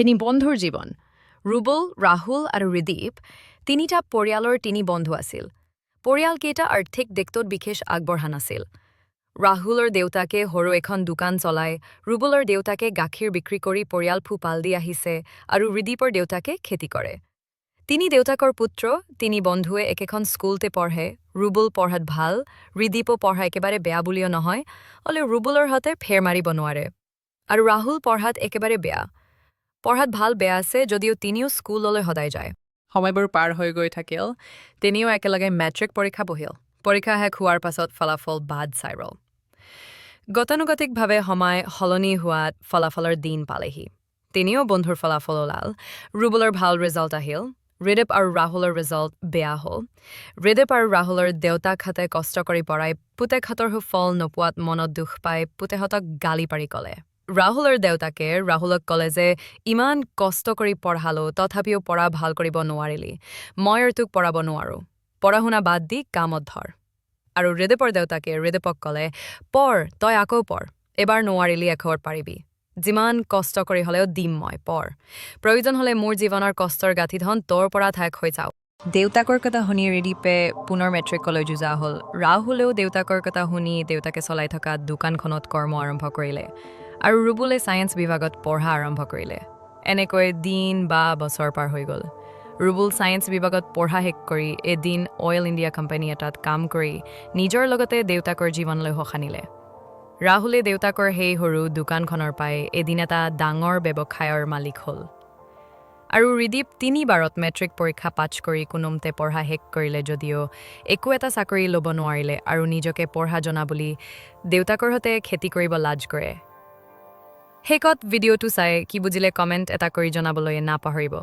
তিনি বন্ধুৰ জীৱন ৰুবুল ৰাহুল আৰু ৰিদীপ তিনিটা পৰিয়ালৰ তিনি বন্ধু আছিল পৰিয়ালকেইটা আৰ্থিক দিশটোত বিশেষ আগবঢ়া নাছিল ৰাহুলৰ দেউতাকে সৰু এখন দোকান চলায় ৰুবুলৰ দেউতাকে গাখীৰ বিক্ৰী কৰি পৰিয়াল পোহপাল দি আহিছে আৰু ৰিদীপৰ দেউতাকে খেতি কৰে তিনি দেউতাকৰ পুত্ৰ তিনি বন্ধুৱে একেখন স্কুলতে পঢ়ে ৰুবুল পঢ়াত ভাল ৰিদীপো পঢ়া একেবাৰে বেয়া বুলিও নহয় হ'লেও ৰুবুলৰ হাতে ফেৰ মাৰিব নোৱাৰে আৰু ৰাহুল পঢ়াত একেবাৰে বেয়া পঢ়াত ভাল বেয়া আছে যদিও তিনিও স্কুললৈ সদায় যায় সময়বোৰ পাৰ হৈ গৈ থাকিল তিনিও একেলগে মেট্ৰিক পৰীক্ষা বহিল পৰীক্ষা শেষ হোৱাৰ পাছত ফলাফল বাদ চাইৰল গতানুগতিকভাৱে সময় সলনি হোৱাত ফলাফলৰ দিন পালেহি তিনিও বন্ধুৰ ফলাফল ওলাল ৰুবুলৰ ভাল ৰিজাল্ট আহিল ৰিদীপ আৰু ৰাহুলৰ ৰিজাল্ট বেয়া হ'ল ৰিদীপ আৰু ৰাহুলৰ দেউতাকহঁতে কষ্ট কৰি পঢ়াই পুতেকহঁতৰ সুফল নোপোৱাত মনত দুখ পাই পুতেহঁতক গালি পাৰি ক'লে ৰাহুলৰ দেউতাকে ৰাহুলক ক'লে যে ইমান কষ্ট কৰি পঢ়ালো তথাপিও পঢ়া ভাল কৰিব নোৱাৰিলি মই আৰু তোক পঢ়াব নোৱাৰোঁ পঢ়া শুনা বাদ দি কামত ধৰ আৰু ৰিদীপৰ দেউতাকে ৰিদীপক ক'লে পঢ় তই আকৌ পঢ় এবাৰ নোৱাৰিলি এখৰ পাৰিবি যিমান কষ্ট কৰি হ'লেও দিম মই পঢ় প্ৰয়োজন হ'লে মোৰ জীৱনৰ কষ্টৰ গাঁঠিধন তোৰ পৰা ঠাইক হৈ যাওক দেউতাকৰ কথা শুনি ৰিদীপে পুনৰ মেট্ৰিকলৈ যুঁজা হ'ল ৰাহুলেও দেউতাকৰ কথা শুনি দেউতাকে চলাই থকা দোকানখনত কৰ্ম আৰম্ভ কৰিলে আৰু ৰুবুলে ছায়েন্স বিভাগত পঢ়া আৰম্ভ কৰিলে এনেকৈ দিন বা বছৰ পাৰ হৈ গ'ল ৰুবুল ছায়েন্স বিভাগত পঢ়া শেষ কৰি এদিন অইল ইণ্ডিয়া কোম্পানী এটাত কাম কৰি নিজৰ লগতে দেউতাকৰ জীৱনলৈ সখানিলে ৰাহুলে দেউতাকৰ সেই সৰু দোকানখনৰ পৰাই এদিন এটা ডাঙৰ ব্যৱসায়ৰ মালিক হ'ল আৰু ৰিদীপ তিনিবাৰত মেট্ৰিক পৰীক্ষা পাছ কৰি কোনোমতে পঢ়া শেষ কৰিলে যদিও একো এটা চাকৰি ল'ব নোৱাৰিলে আৰু নিজকে পঢ়া জনা বুলি দেউতাকৰ সৈতে খেতি কৰিব লাজ কৰে শেষত ভিডিঅ'টো চাই কি বুজিলে কমেণ্ট এটা কৰি জনাবলৈ নাপাহৰিব